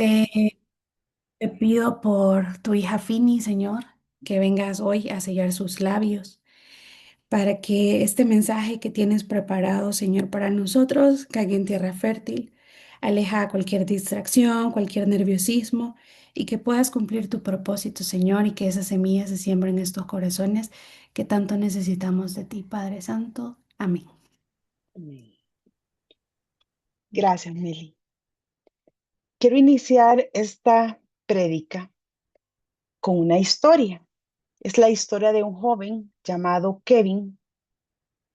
Te, te pido por tu hija Fini, Señor, que vengas hoy a sellar sus labios para que este mensaje que tienes preparado, Señor, para nosotros caiga en tierra fértil, aleja cualquier distracción, cualquier nerviosismo y que puedas cumplir tu propósito, Señor, y que esas semillas se siembren en estos corazones que tanto necesitamos de ti, Padre Santo. Amén. Amén. Gracias, Meli. Quiero iniciar esta prédica con una historia. Es la historia de un joven llamado Kevin,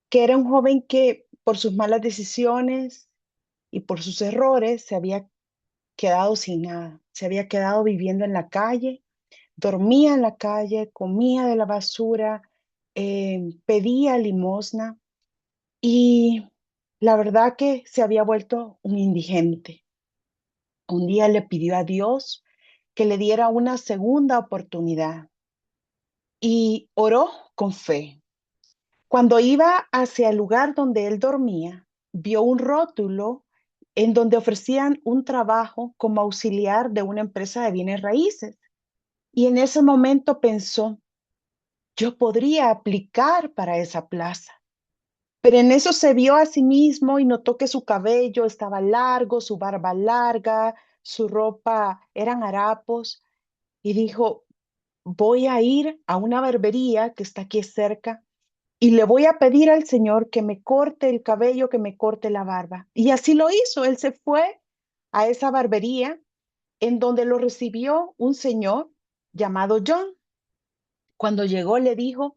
que era un joven que por sus malas decisiones y por sus errores se había quedado sin nada. Se había quedado viviendo en la calle, dormía en la calle, comía de la basura, pedía limosna y la verdad que se había vuelto un indigente. Un día le pidió a Dios que le diera una segunda oportunidad y oró con fe. Cuando iba hacia el lugar donde él dormía, vio un rótulo en donde ofrecían un trabajo como auxiliar de una empresa de bienes raíces. Y en ese momento pensó, yo podría aplicar para esa plaza. Pero en eso se vio a sí mismo y notó que su cabello estaba largo, su barba larga, su ropa eran harapos y dijo, voy a ir a una barbería que está aquí cerca y le voy a pedir al Señor que me corte el cabello, que me corte la barba. Y así lo hizo. Él se fue a esa barbería en donde lo recibió un señor llamado John. Cuando llegó le dijo,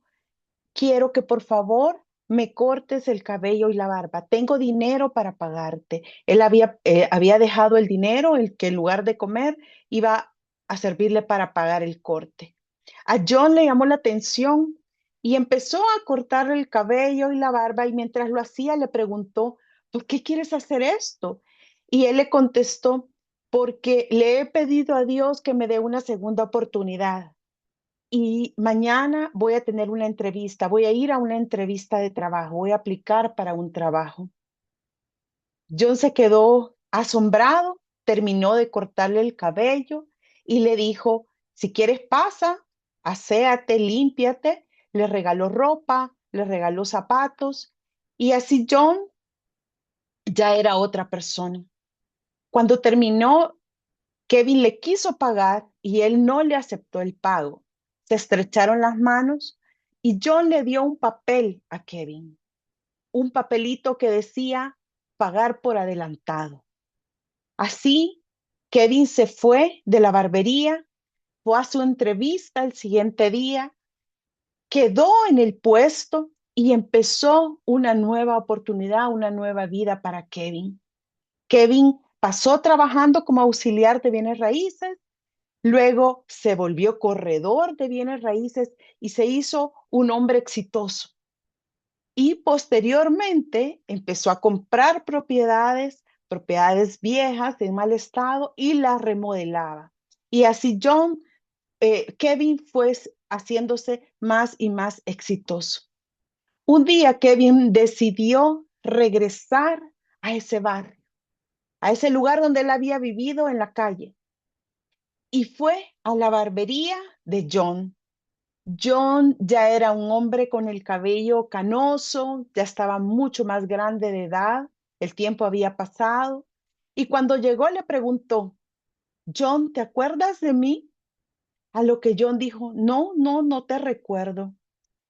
quiero que por favor me cortes el cabello y la barba. Tengo dinero para pagarte. Él había dejado el dinero, el que en lugar de comer iba a servirle para pagar el corte. A John le llamó la atención y empezó a cortarle el cabello y la barba y mientras lo hacía le preguntó, ¿por qué quieres hacer esto? Y él le contestó, porque le he pedido a Dios que me dé una segunda oportunidad y mañana voy a tener una entrevista, voy a ir a una entrevista de trabajo, voy a aplicar para un trabajo. John se quedó asombrado, terminó de cortarle el cabello y le dijo, si quieres pasa, aséate, límpiate. Le regaló ropa, le regaló zapatos y así John ya era otra persona. Cuando terminó, Kevin le quiso pagar y él no le aceptó el pago. Se estrecharon las manos y John le dio un papel a Kevin, un papelito que decía pagar por adelantado. Así, Kevin se fue de la barbería, fue a su entrevista el siguiente día, quedó en el puesto y empezó una nueva oportunidad, una nueva vida para Kevin. Kevin pasó trabajando como auxiliar de bienes raíces. Luego se volvió corredor de bienes raíces y se hizo un hombre exitoso. Y posteriormente empezó a comprar propiedades, propiedades viejas de mal estado y las remodelaba. Y así Kevin fue haciéndose más y más exitoso. Un día Kevin decidió regresar a ese barrio, a ese lugar donde él había vivido en la calle y fue a la barbería de John. John ya era un hombre con el cabello canoso, ya estaba mucho más grande de edad, el tiempo había pasado. Y cuando llegó le preguntó, John, ¿te acuerdas de mí? A lo que John dijo, no, no, no te recuerdo.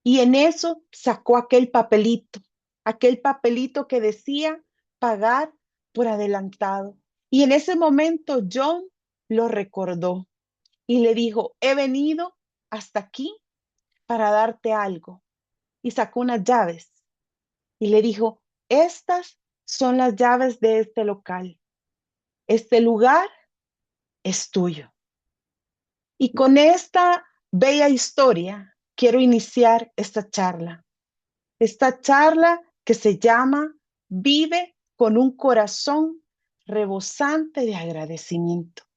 Y en eso sacó aquel papelito que decía pagar por adelantado. Y en ese momento John lo recordó y le dijo, he venido hasta aquí para darte algo. Y sacó unas llaves y le dijo, estas son las llaves de este local. Este lugar es tuyo. Y con esta bella historia quiero iniciar esta charla que se llama Vive con un corazón rebosante de agradecimiento.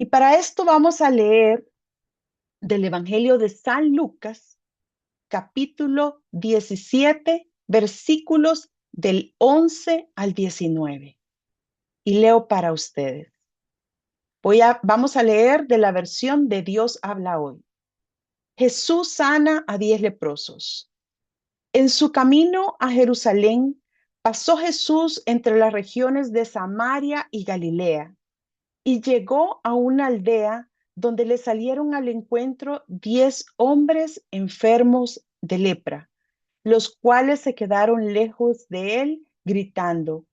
Y para esto vamos a leer del Evangelio de San Lucas, capítulo 17, versículos del 11 al 19. Y leo para ustedes. Vamos a leer de la versión de Dios habla hoy. Jesús sana a 10 leprosos. En su camino a Jerusalén, pasó Jesús entre las regiones de Samaria y Galilea y llegó a una aldea donde le salieron al encuentro 10 hombres enfermos de lepra, los cuales se quedaron lejos de él, gritando: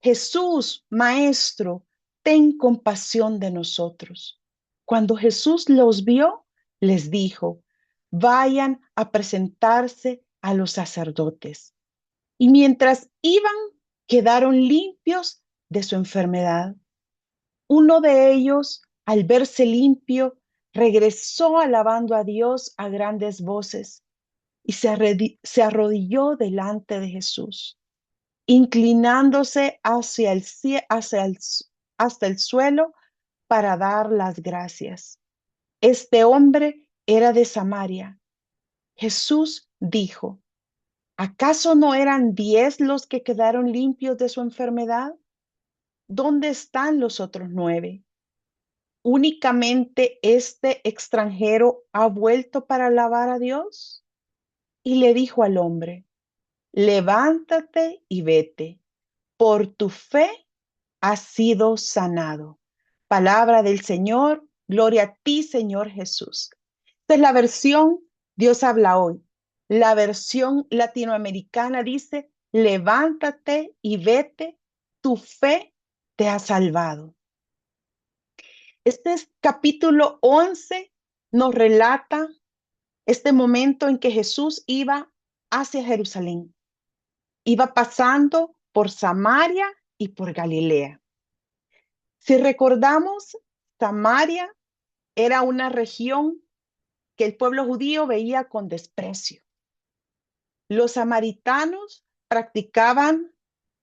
Jesús, Maestro, ten compasión de nosotros. Cuando Jesús los vio, les dijo: vayan a presentarse a los sacerdotes. Y mientras iban, quedaron limpios de su enfermedad. Uno de ellos, al verse limpio, regresó alabando a Dios a grandes voces y se arrodilló delante de Jesús, inclinándose hasta el suelo para dar las gracias. Este hombre era de Samaria. Jesús dijo: ¿acaso no eran 10 los que quedaron limpios de su enfermedad? ¿Dónde están los otros 9? ¿Únicamente este extranjero ha vuelto para alabar a Dios? Y le dijo al hombre: levántate y vete, por tu fe has sido sanado. Palabra del Señor, gloria a ti, Señor Jesús. Esta es la versión Dios habla hoy. La versión latinoamericana dice: levántate y vete, tu fe te ha salvado. Este es capítulo 11, nos relata este momento en que Jesús iba hacia Jerusalén. Iba pasando por Samaria y por Galilea. Si recordamos, Samaria era una región que el pueblo judío veía con desprecio. Los samaritanos practicaban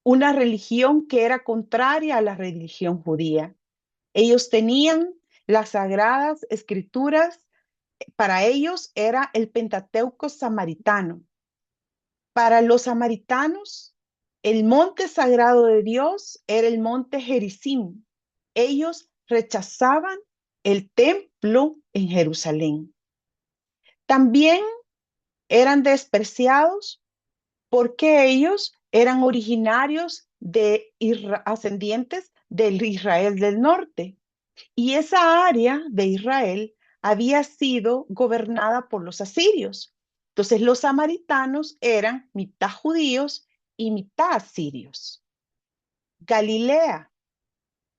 una religión que era contraria a la religión judía. Ellos tenían las sagradas escrituras, para ellos era el Pentateuco samaritano. Para los samaritanos, el monte sagrado de Dios era el monte Gerizim. Ellos rechazaban el templo en Jerusalén. También eran despreciados porque ellos eran originarios de ascendientes del Israel del norte. Y esa área de Israel había sido gobernada por los asirios. Entonces los samaritanos eran mitad judíos y mitad asirios. Galilea.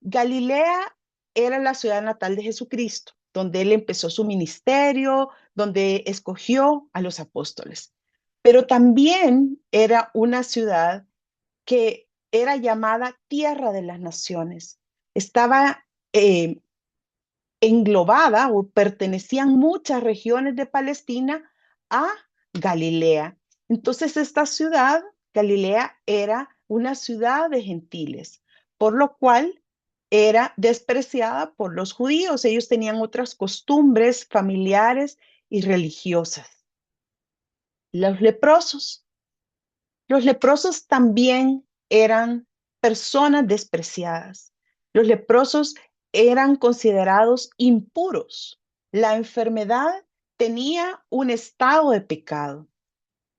Galilea era la ciudad natal de Jesucristo, donde él empezó su ministerio, donde escogió a los apóstoles. Pero también era una ciudad que era llamada Tierra de las Naciones. Estaba englobada o pertenecían muchas regiones de Palestina a Galilea. Entonces esta ciudad, Galilea, era una ciudad de gentiles, por lo cual era despreciada por los judíos. Ellos tenían otras costumbres familiares y religiosas. Los leprosos. Los leprosos también eran personas despreciadas. Los leprosos eran considerados impuros. La enfermedad tenía un estado de pecado.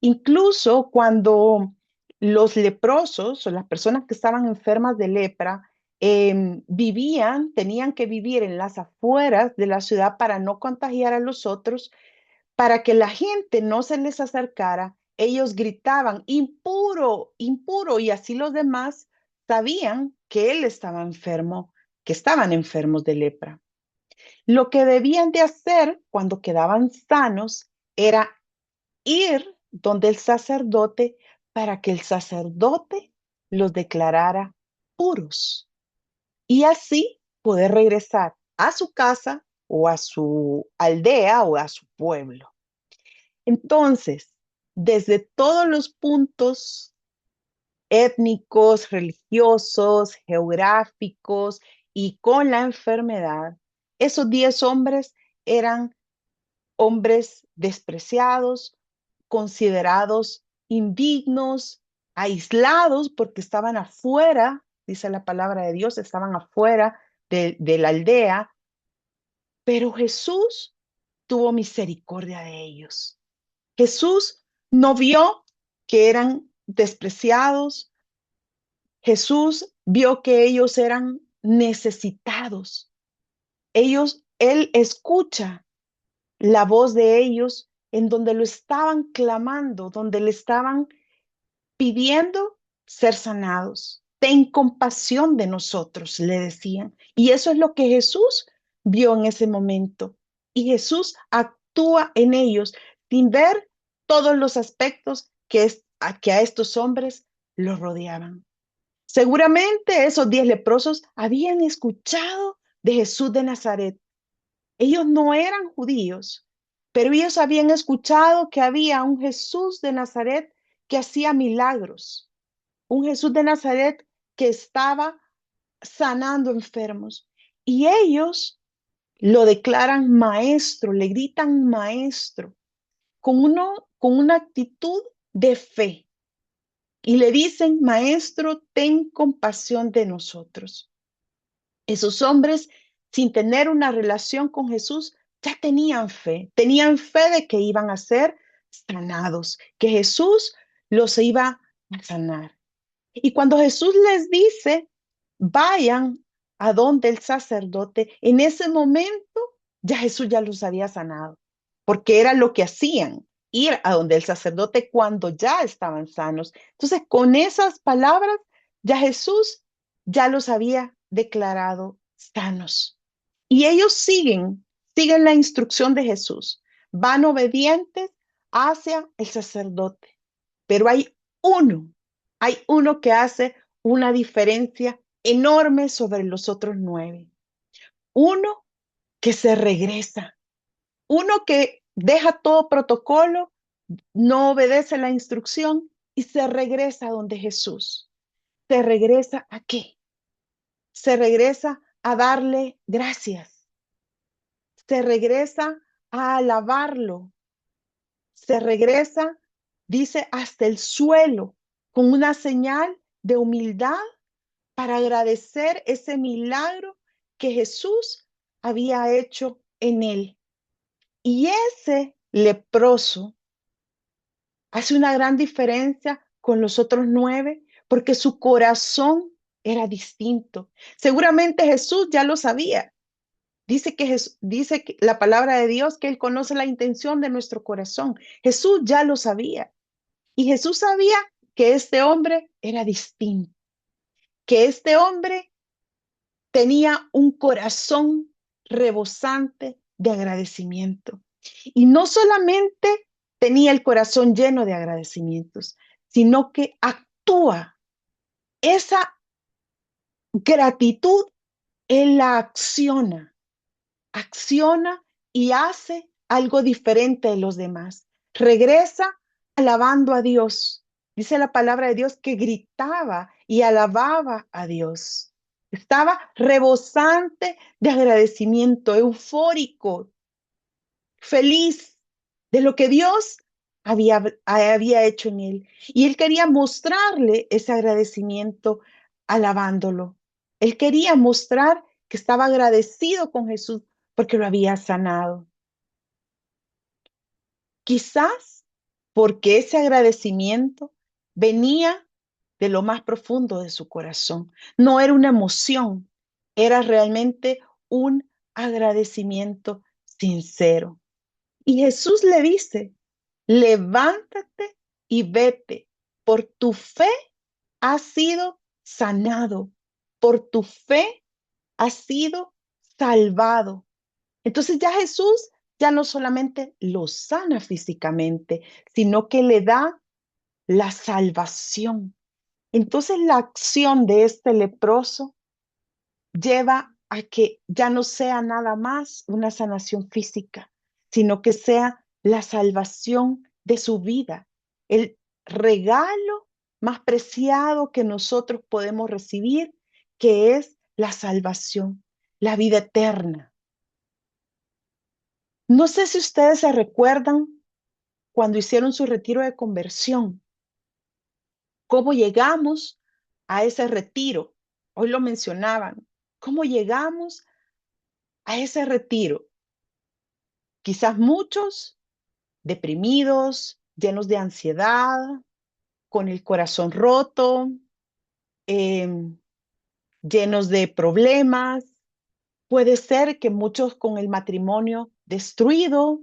Incluso cuando los leprosos o las personas que estaban enfermas de lepra tenían que vivir en las afueras de la ciudad para no contagiar a los otros, para que la gente no se les acercara, ellos gritaban: impuro, impuro, y así los demás sabían que él estaba enfermo, que estaban enfermos de lepra. Lo que debían de hacer cuando quedaban sanos era ir donde el sacerdote para que el sacerdote los declarara puros y así poder regresar a su casa o a su aldea o a su pueblo. Entonces, desde todos los puntos étnicos, religiosos, geográficos y con la enfermedad, esos 10 hombres eran hombres despreciados, considerados indignos, aislados porque estaban afuera, dice la palabra de Dios, estaban afuera de la aldea, pero Jesús tuvo misericordia de ellos. Jesús no vio que eran despreciados. Jesús vio que ellos eran necesitados. Él escucha la voz de ellos en donde lo estaban clamando, donde le estaban pidiendo ser sanados. Ten compasión de nosotros, le decían. Y eso es lo que Jesús vio en ese momento. Y Jesús actúa en ellos sin ver todos los aspectos que a estos hombres los rodeaban. Seguramente esos 10 leprosos habían escuchado de Jesús de Nazaret. Ellos no eran judíos, pero ellos habían escuchado que había un Jesús de Nazaret que hacía milagros, un Jesús de Nazaret que estaba sanando enfermos. Y ellos lo declaran maestro, le gritan maestro, con una actitud de fe. Y le dicen, maestro, ten compasión de nosotros. Esos hombres, sin tener una relación con Jesús, ya tenían fe de que iban a ser sanados, que Jesús los iba a sanar. Y cuando Jesús les dice, vayan a donde el sacerdote, en ese momento ya Jesús ya los había sanado, porque era lo que hacían, ir a donde el sacerdote cuando ya estaban sanos. Entonces, con esas palabras, ya Jesús ya los había declarado sanos. Y ellos siguen la instrucción de Jesús, van obedientes hacia el sacerdote. Pero uno, hay uno que hace una diferencia enorme sobre los otros 9. Uno que se regresa, uno que deja todo protocolo, no obedece la instrucción y se regresa a donde Jesús. ¿Se regresa a qué? Se regresa a darle gracias. Se regresa a alabarlo. Se regresa, dice, hasta el suelo, con una señal de humildad para agradecer ese milagro que Jesús había hecho en él. Y ese leproso hace una gran diferencia con los otros 9 porque su corazón era distinto. Seguramente Jesús ya lo sabía. Dice que la palabra de Dios que Él conoce la intención de nuestro corazón. Jesús ya lo sabía. Y Jesús sabía que este hombre era distinto, que este hombre tenía un corazón rebosante de agradecimiento. Y no solamente tenía el corazón lleno de agradecimientos, sino que actúa esa gratitud, él la acciona y hace algo diferente de los demás. Regresa alabando a Dios. Dice la palabra de Dios que gritaba y alababa a Dios. Estaba rebosante de agradecimiento, eufórico, feliz de lo que Dios había hecho en él. Y él quería mostrarle ese agradecimiento alabándolo. Él quería mostrar que estaba agradecido con Jesús porque lo había sanado. Quizás porque ese agradecimiento venía de lo más profundo de su corazón. No era una emoción, era realmente un agradecimiento sincero. Y Jesús le dice, levántate y vete, por tu fe has sido sanado, por tu fe has sido salvado. Entonces ya Jesús ya no solamente lo sana físicamente, sino que le da la salvación. Entonces la acción de este leproso lleva a que ya no sea nada más una sanación física, sino que sea la salvación de su vida, el regalo más preciado que nosotros podemos recibir, que es la salvación, la vida eterna. No sé si ustedes se recuerdan cuando hicieron su retiro de conversión, cómo llegamos a ese retiro. Hoy lo mencionaban. ¿Cómo llegamos a ese retiro? Quizás muchos deprimidos, llenos de ansiedad, con el corazón roto, em, llenos de problemas. Puede ser que muchos con el matrimonio destruido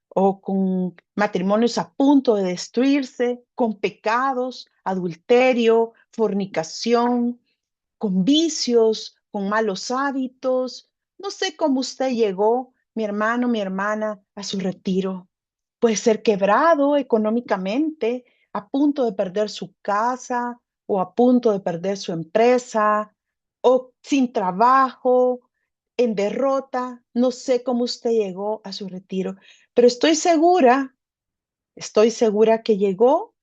o con matrimonios a punto de destruirse, con pecados, adulterio, fornicación, con vicios, con malos hábitos. No sé cómo usted llegó, mi hermano, mi hermana, a su retiro. Puede ser quebrado económicamente, a punto de perder su casa o a punto de perder su empresa o sin trabajo, en derrota. No sé cómo usted llegó a su retiro, pero estoy segura que llegó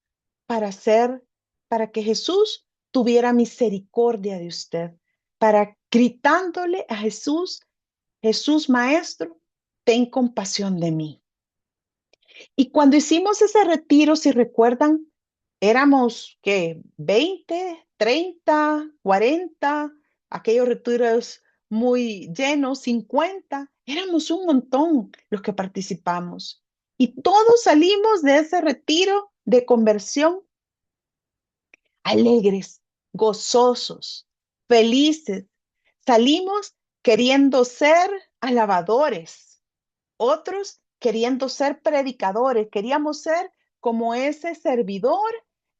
para ser, para que Jesús tuviera misericordia de usted, para gritándole a Jesús, Jesús Maestro, ten compasión de mí. Y cuando hicimos ese retiro, si recuerdan, éramos, ¿qué? 20, 30, 40, aquellos retiros muy llenos, 50, éramos un montón los que participamos. Y todos salimos de ese retiro de conversión alegres, gozosos, felices. Salimos queriendo ser alabadores, otros queriendo ser predicadores, queríamos ser como ese servidor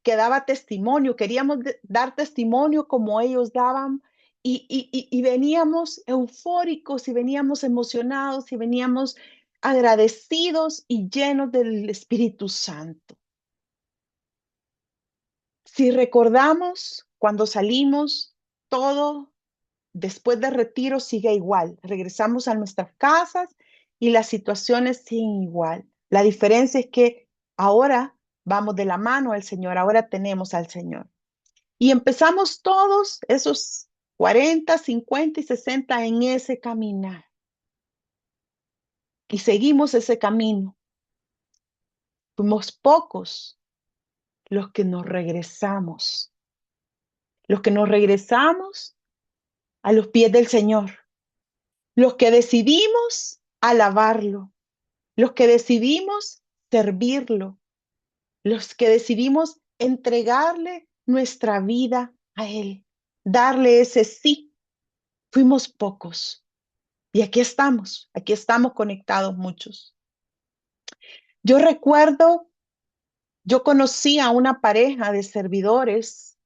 que daba testimonio, queríamos dar testimonio como ellos daban y veníamos eufóricos y veníamos emocionados y veníamos agradecidos y llenos del Espíritu Santo. Si recordamos cuando salimos, todo después del retiro sigue igual. Regresamos a nuestras casas y las situaciones siguen igual. La diferencia es que ahora vamos de la mano al Señor, ahora tenemos al Señor. Y empezamos todos esos 40, 50 y 60 en ese caminar. Y seguimos ese camino. Fuimos pocos los que nos regresamos a los pies del Señor, los que decidimos alabarlo, los que decidimos servirlo, los que decidimos entregarle nuestra vida a Él, darle ese sí. Fuimos pocos y aquí estamos conectados muchos. Yo recuerdo, yo conocí a una pareja de servidores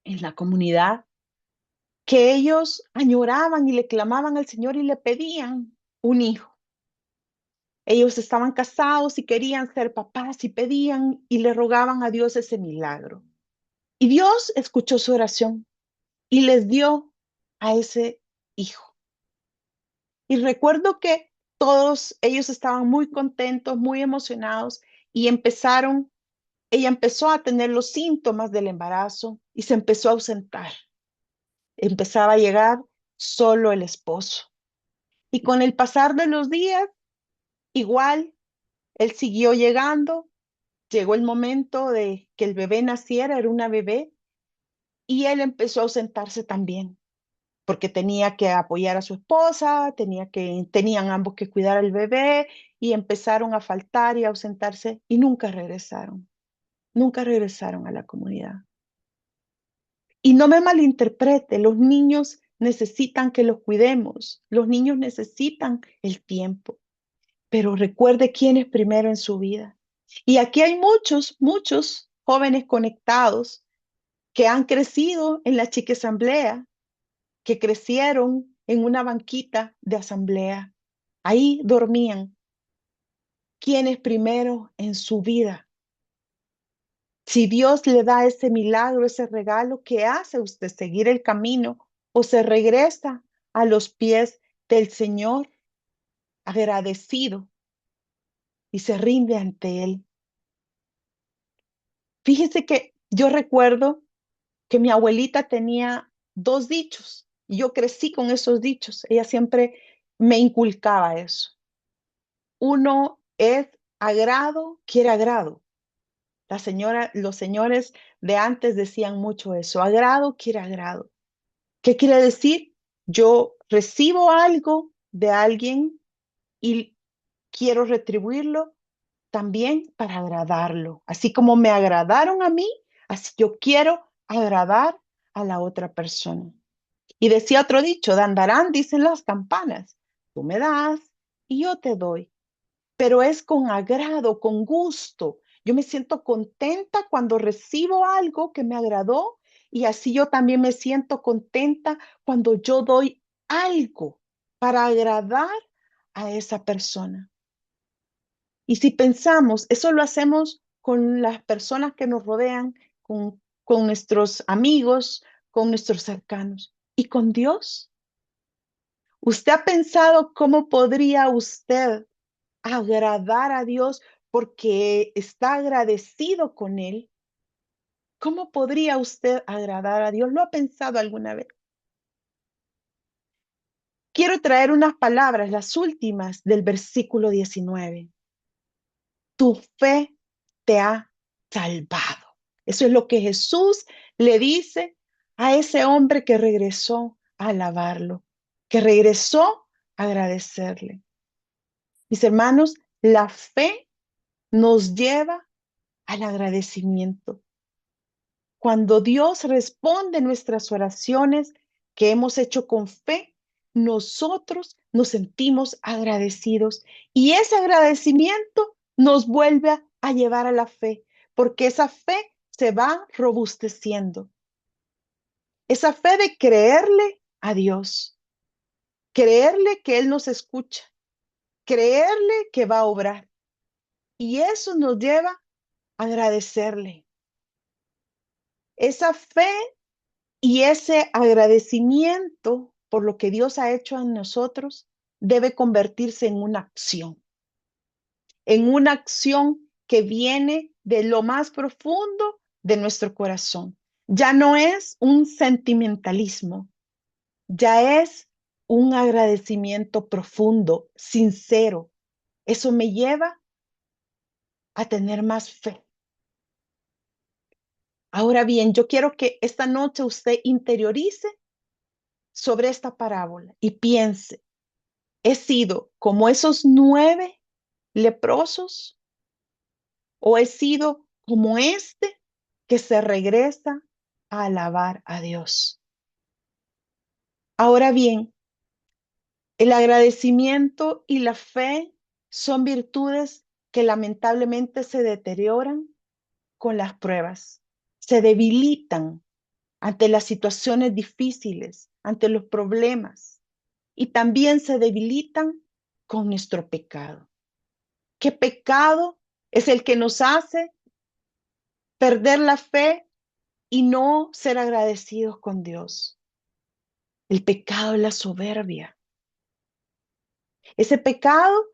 en la comunidad que ellos añoraban y le clamaban al Señor y le pedían un hijo. Ellos estaban casados y querían ser papás y pedían y le rogaban a Dios ese milagro. Y Dios escuchó su oración y les dio a ese hijo. Y recuerdo que todos ellos estaban muy contentos, muy emocionados y ella empezó a tener los síntomas del embarazo y se empezó a ausentar. Empezaba a llegar solo el esposo. Y con el pasar de los días, igual, él siguió llegando. Llegó el momento de que el bebé naciera, era una bebé, y él empezó a ausentarse también, porque tenía que apoyar a su esposa, tenían ambos que cuidar al bebé, y empezaron a faltar y a ausentarse, y nunca regresaron a la comunidad. Y no me malinterprete, los niños necesitan que los cuidemos, los niños necesitan el tiempo, pero recuerde quién es primero en su vida. Y aquí hay muchos jóvenes conectados que han crecido en la chica asamblea, que crecieron en una banquita de asamblea. Ahí dormían. ¿Quién es primero en su vida? Si Dios le da ese milagro, ese regalo, ¿qué hace usted? ¿Seguir el camino o se regresa a los pies del Señor agradecido y se rinde ante Él? Fíjese que yo recuerdo que mi abuelita tenía dos dichos y yo crecí con esos dichos. Ella siempre me inculcaba eso. Uno es agrado, quiere agrado. Los señores de antes decían mucho eso, agrado, quiere agrado. ¿Qué quiere decir? Yo recibo algo de alguien y quiero retribuirlo también para agradarlo. Así como me agradaron a mí, así yo quiero agradar a la otra persona. Y decía otro dicho, dandarán, dicen las campanas. Tú me das y yo te doy, pero es con agrado, con gusto. Yo me siento contenta cuando recibo algo que me agradó y así yo también me siento contenta cuando yo doy algo para agradar a esa persona. Y si pensamos, eso lo hacemos con las personas que nos rodean, con nuestros amigos, con nuestros cercanos. ¿Y con Dios? ¿Usted ha pensado cómo podría usted agradar a Dios porque está agradecido con Él? ¿Cómo podría usted agradar a Dios? ¿Lo ha pensado alguna vez? Quiero traer unas palabras, las últimas del versículo 19. Tu fe te ha salvado. Eso es lo que Jesús le dice a ese hombre que regresó a alabarlo, que regresó a agradecerle. Mis hermanos, la fe nos lleva al agradecimiento. Cuando Dios responde nuestras oraciones que hemos hecho con fe, nosotros nos sentimos agradecidos y ese agradecimiento nos vuelve a llevar a la fe, porque esa fe se va robusteciendo. Esa fe de creerle a Dios, creerle que Él nos escucha, creerle que va a obrar. Y eso nos lleva a agradecerle. Esa fe y ese agradecimiento por lo que Dios ha hecho en nosotros debe convertirse en una acción que viene de lo más profundo de nuestro corazón. Ya no es un sentimentalismo, ya es un agradecimiento profundo, sincero. Eso me lleva a tener más fe. Ahora bien, yo quiero que esta noche usted interiorice sobre esta parábola y piense, ¿he sido como esos 9 leprosos o he sido como este que se regresa a alabar a Dios? Ahora bien, el agradecimiento y la fe son virtudes que lamentablemente se deterioran con las pruebas, se debilitan ante las situaciones difíciles, ante los problemas y también se debilitan con nuestro pecado. ¿Qué pecado es el que nos hace perder la fe y no ser agradecidos con Dios? El pecado es la soberbia. Ese pecado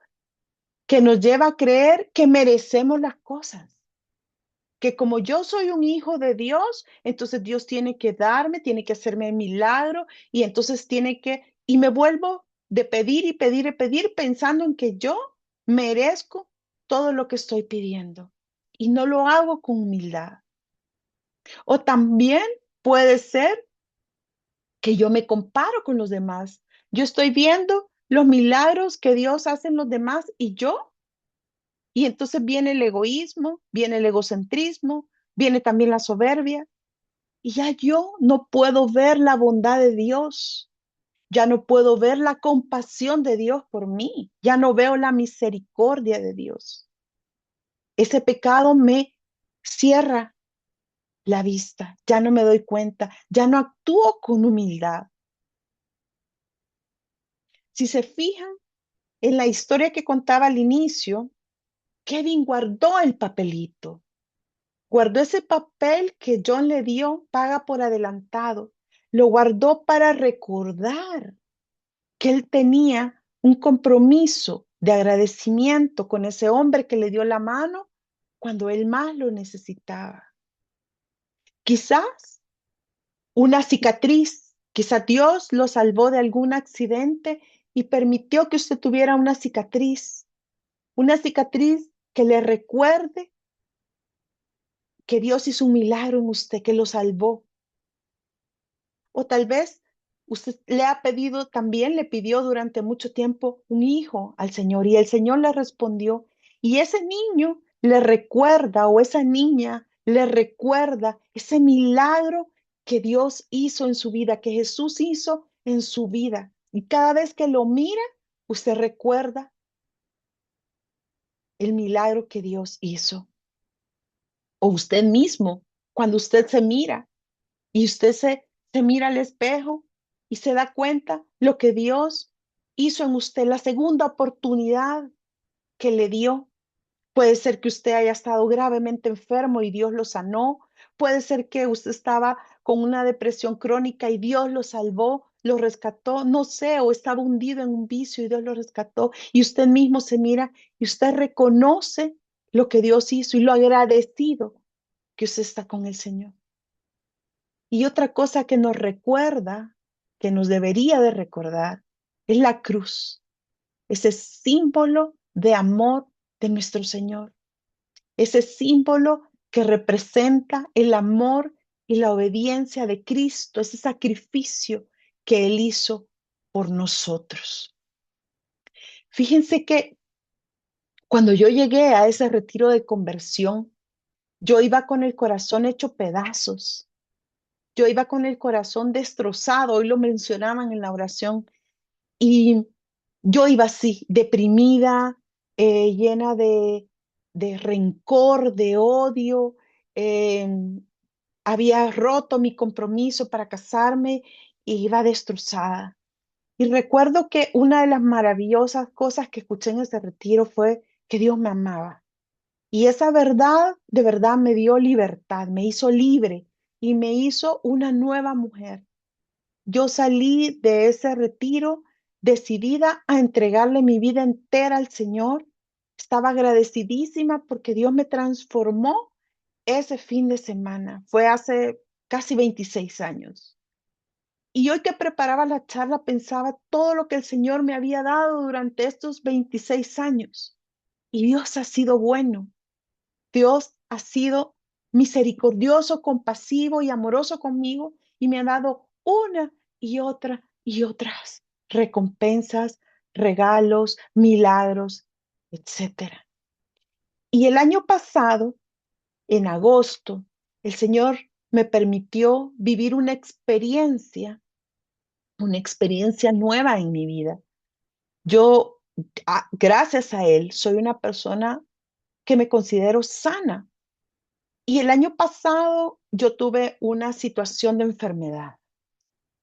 que nos lleva a creer que merecemos las cosas, que como yo soy un hijo de Dios, entonces Dios tiene que darme, tiene que hacerme el milagro y entonces y me vuelvo de pedir y pedir y pedir pensando en que yo merezco todo lo que estoy pidiendo y no lo hago con humildad. O también puede ser que yo me comparo con los demás. Yo estoy viendo los milagros que Dios hace en los demás y entonces viene el egoísmo, viene el egocentrismo, viene también la soberbia. Y ya yo no puedo ver la bondad de Dios, ya no puedo ver la compasión de Dios por mí, ya no veo la misericordia de Dios. Ese pecado me cierra la vista, ya no me doy cuenta, ya no actúo con humildad. Si se fijan en la historia que contaba al inicio, Kevin guardó el papelito, guardó ese papel que John le dio, paga por adelantado, lo guardó para recordar que él tenía un compromiso de agradecimiento con ese hombre que le dio la mano cuando él más lo necesitaba. Quizás una cicatriz, quizás Dios lo salvó de algún accidente y permitió que usted tuviera una cicatriz que le recuerde que Dios hizo un milagro en usted, que lo salvó. O tal vez Usted le ha pedido también, le pidió durante mucho tiempo un hijo al Señor y el Señor le respondió. Y ese niño le recuerda o esa niña le recuerda ese milagro que Dios hizo en su vida, que Jesús hizo en su vida. Y cada vez que lo mira, usted recuerda el milagro que Dios hizo. O usted mismo, cuando usted se mira y usted se mira al espejo y se da cuenta lo que Dios hizo en usted, la segunda oportunidad que le dio. Puede ser que usted haya estado gravemente enfermo y Dios lo sanó. Puede ser que usted estaba con una depresión crónica y Dios lo salvó, lo rescató, no sé, o estaba hundido en un vicio y Dios lo rescató. Y usted mismo se mira y usted reconoce lo que Dios hizo y lo agradecido que usted está con el Señor. Y otra cosa que nos recuerda, que nos debería de recordar, es la cruz, ese símbolo de amor de nuestro Señor, ese símbolo que representa el amor y la obediencia de Cristo, ese sacrificio que Él hizo por nosotros. Fíjense que cuando yo llegué a ese retiro de conversión, yo iba con el corazón hecho pedazos. Yo iba con el corazón destrozado, hoy lo mencionaban en la oración, y yo iba así, deprimida, llena de rencor, de odio. eh, Había roto mi compromiso para casarme y iba destrozada. Y recuerdo que una de las maravillosas cosas que escuché en ese retiro fue que Dios me amaba. Y esa verdad de verdad me dio libertad, me hizo libre y me hizo una nueva mujer. Yo salí de ese retiro decidida a entregarle mi vida entera al Señor. Estaba agradecidísima porque Dios me transformó ese fin de semana. Fue hace casi 26 años. Y hoy que preparaba la charla pensaba todo lo que el Señor me había dado durante estos 26 años. Y Dios ha sido bueno. Dios ha sido misericordioso, compasivo y amoroso conmigo y me ha dado una y otras recompensas, regalos, milagros, etcétera. Y el año pasado, en agosto, el Señor me permitió vivir una experiencia nueva en mi vida. Yo, gracias a Él, soy una persona que me considero sana. Y el año pasado yo tuve una situación de enfermedad.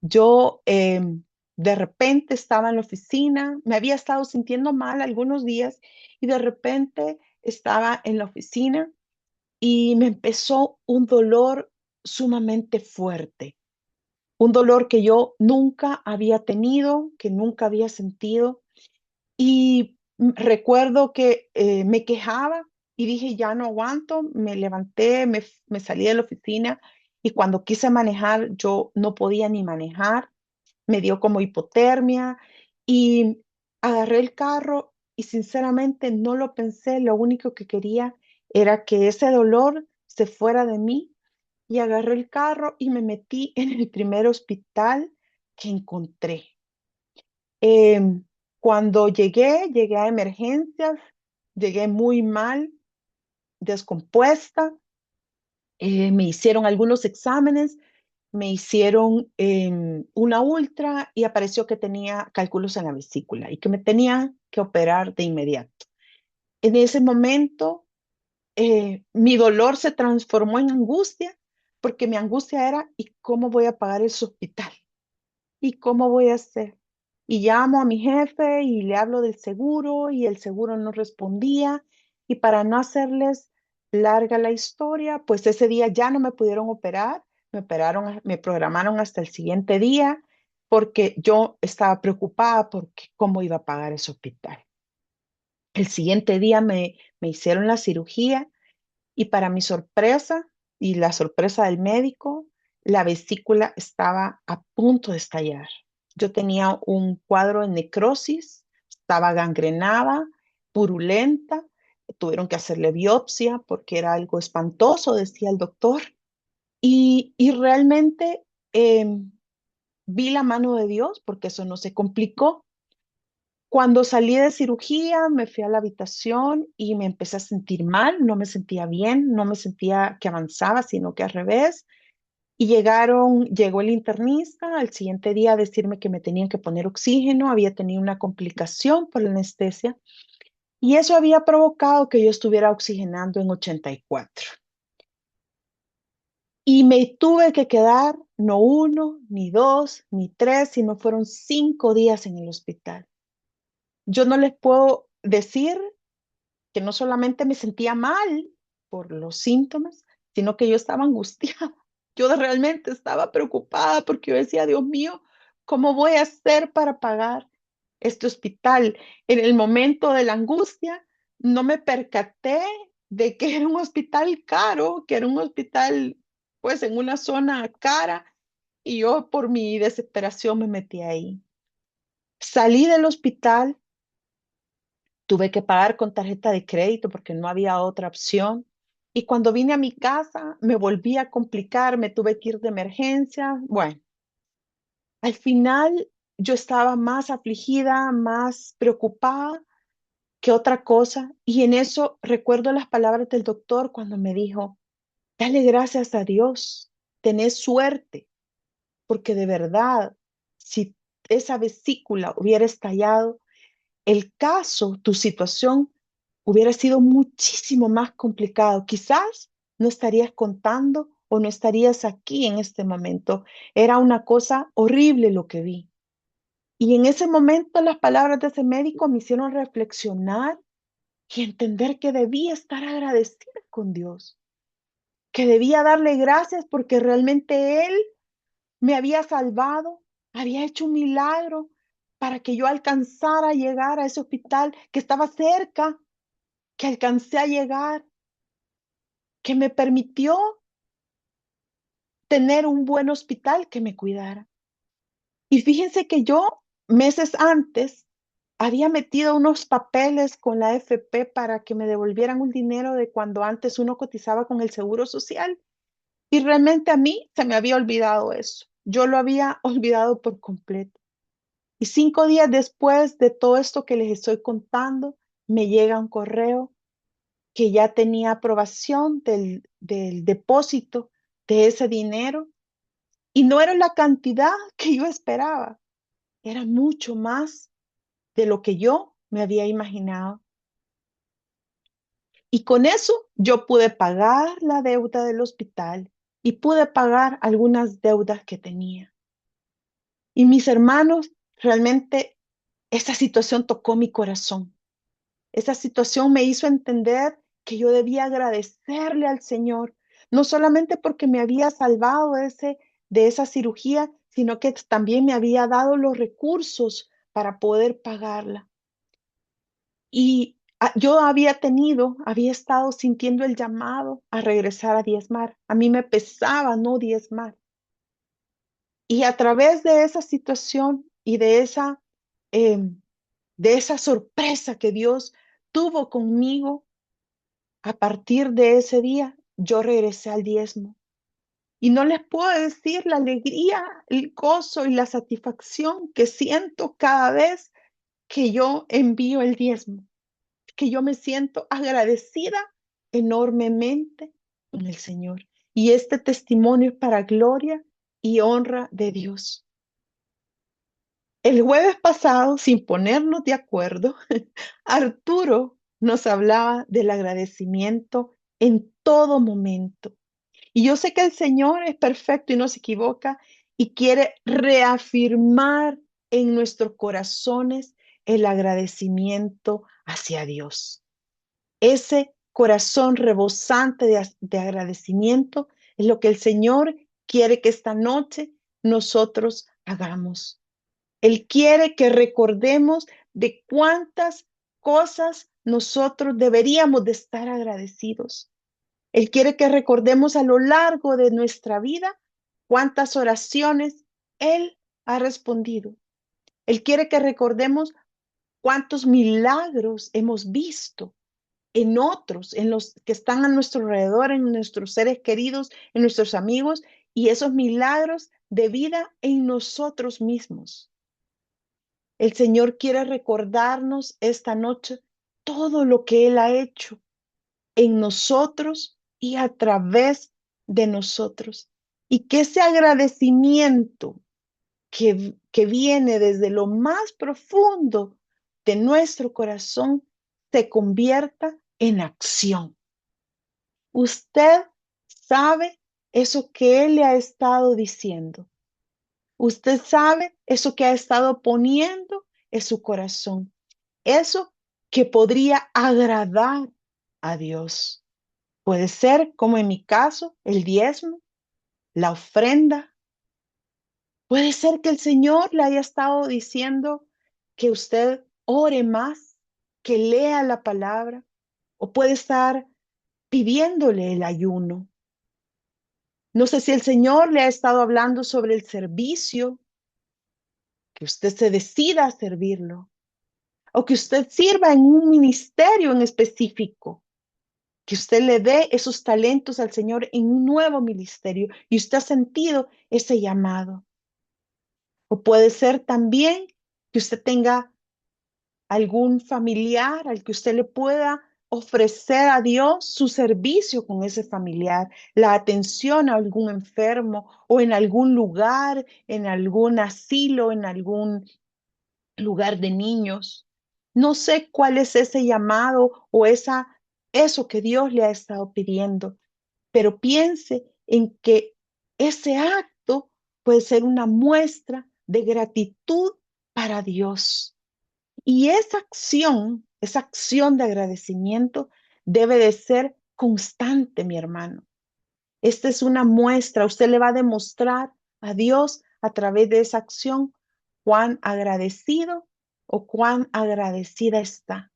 Yo de repente estaba en la oficina, me había estado sintiendo mal algunos días y de repente estaba en la oficina y me empezó un dolor sumamente fuerte, un dolor que yo nunca había tenido, que nunca había sentido. Y recuerdo que me quejaba y dije, ya no aguanto, me levanté, me salí de la oficina y cuando quise manejar, yo no podía ni manejar, me dio como hipotermia y agarré el carro y sinceramente no lo pensé, lo único que quería era que ese dolor se fuera de mí y agarré el carro y me metí en el primer hospital que encontré. Em, Cuando llegué a emergencias, llegué muy mal, descompuesta, me hicieron algunos exámenes, me hicieron una ultra y apareció que tenía cálculos en la vesícula y que me tenía que operar de inmediato. En ese momento, mi dolor se transformó en angustia porque mi angustia era, ¿y cómo voy a pagar ese hospital? ¿Y cómo voy a hacer? Y llamo a mi jefe y le hablo del seguro y el seguro no respondía. Y para no hacerles larga la historia, pues ese día ya no me pudieron operar. Me operaron, me programaron hasta el siguiente día porque yo estaba preocupada porque cómo iba a pagar ese hospital. El siguiente día me hicieron la cirugía y para mi sorpresa y la sorpresa del médico, la vesícula estaba a punto de estallar. Yo tenía un cuadro de necrosis, estaba gangrenada, purulenta, tuvieron que hacerle biopsia porque era algo espantoso, decía el doctor. Y realmente vi la mano de Dios porque eso no se complicó. Cuando salí de cirugía, me fui a la habitación y me empecé a sentir mal, no me sentía bien, no me sentía que avanzaba, sino que al revés. Y llegó el internista al siguiente día a decirme que me tenían que poner oxígeno, había tenido una complicación por la anestesia y eso había provocado que yo estuviera oxigenando en 84. Y me tuve que quedar no uno, ni dos, ni tres, sino fueron 5 días en el hospital. Yo no les puedo decir que no solamente me sentía mal por los síntomas, sino que yo estaba angustiada. Yo realmente estaba preocupada porque yo decía, Dios mío, ¿cómo voy a hacer para pagar este hospital? En el momento de la angustia, no me percaté de que era un hospital caro, que era un hospital pues en una zona cara y yo por mi desesperación me metí ahí. Salí del hospital. Tuve que pagar con tarjeta de crédito porque no había otra opción. Y cuando vine a mi casa, me volví a complicar, me tuve que ir de emergencia. Bueno, al final yo estaba más afligida, más preocupada que otra cosa. Y en eso recuerdo las palabras del doctor cuando me dijo, dale gracias a Dios, tenés suerte, porque de verdad, si esa vesícula hubiera estallado, el caso, tu situación hubiera sido muchísimo más complicado. Quizás no estarías contando o no estarías aquí en este momento. Era una cosa horrible lo que vi. Y en ese momento las palabras de ese médico me hicieron reflexionar y entender que debía estar agradecida con Dios, que debía darle gracias porque realmente Él me había salvado, había hecho un milagro para que yo alcanzara a llegar a ese hospital que estaba cerca, que alcancé a llegar, que me permitió tener un buen hospital que me cuidara. Y fíjense que yo meses antes había metido unos papeles con la AFP para que me devolvieran un dinero de cuando antes uno cotizaba con el Seguro Social. Y realmente a mí se me había olvidado eso. Yo lo había olvidado por completo. Y 5 días después de todo esto que les estoy contando, me llega un correo que ya tenía aprobación del depósito de ese dinero y no era la cantidad que yo esperaba, era mucho más de lo que yo me había imaginado. Y con eso yo pude pagar la deuda del hospital y pude pagar algunas deudas que tenía. Y mis hermanos, realmente esa situación tocó mi corazón. Esa situación me hizo entender que yo debía agradecerle al Señor, no solamente porque me había salvado de esa cirugía, sino que también me había dado los recursos para poder pagarla. Y yo había estado sintiendo el llamado a regresar a diezmar. A mí me pesaba no diezmar. Y a través de esa situación y em, de esa sorpresa que Dios tuvo conmigo, a partir de ese día, yo regresé al diezmo. Y no les puedo decir la alegría, el gozo y la satisfacción que siento cada vez que yo envío el diezmo, que yo me siento agradecida enormemente con el Señor. Y este testimonio es para gloria y honra de Dios. El jueves pasado, sin ponernos de acuerdo, Arturo nos hablaba del agradecimiento en todo momento. Y yo sé que el Señor es perfecto y no se equivoca y quiere reafirmar en nuestros corazones el agradecimiento hacia Dios. Ese corazón rebosante de agradecimiento es lo que el Señor quiere que esta noche nosotros hagamos. Él quiere que recordemos de cuántas cosas nosotros deberíamos de estar agradecidos. Él quiere que recordemos a lo largo de nuestra vida cuántas oraciones Él ha respondido. Él quiere que recordemos cuántos milagros hemos visto en otros, en los que están a nuestro alrededor, en nuestros seres queridos, en nuestros amigos, y esos milagros de vida en nosotros mismos. El Señor quiere recordarnos esta noche todo lo que Él ha hecho en nosotros y a través de nosotros. Y que ese agradecimiento que viene desde lo más profundo de nuestro corazón se convierta en acción. Usted sabe eso que Él le ha estado diciendo. Usted sabe eso que ha estado poniendo en su corazón. Eso que podría agradar a Dios. Puede ser, como en mi caso, el diezmo, la ofrenda. Puede ser que el Señor le haya estado diciendo que usted ore más, que lea la palabra, o puede estar pidiéndole el ayuno. No sé si el Señor le ha estado hablando sobre el servicio, que usted se decida a servirlo, o que usted sirva en un ministerio en específico, que usted le dé esos talentos al Señor en un nuevo ministerio y usted ha sentido ese llamado. O puede ser también que usted tenga algún familiar al que usted le pueda ofrecer a Dios su servicio con ese familiar, la atención a algún enfermo o en algún lugar, en algún asilo, en algún lugar de niños. No sé cuál es ese llamado o eso que Dios le ha estado pidiendo, pero piense en que ese acto puede ser una muestra de gratitud para Dios. Y esa acción de agradecimiento debe de ser constante, mi hermano. Esta es una muestra. Usted le va a demostrar a Dios a través de esa acción cuán agradecido o cuán agradecida está.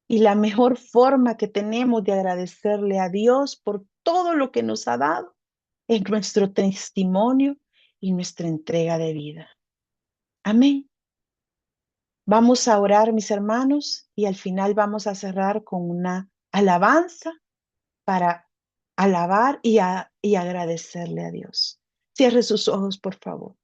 Y la mejor forma que tenemos de agradecerle a Dios por todo lo que nos ha dado es nuestro testimonio y nuestra entrega de vida. Amén. Vamos a orar, mis hermanos, y al final vamos a cerrar con una alabanza para alabar y agradecerle a Dios. Cierre sus ojos, por favor.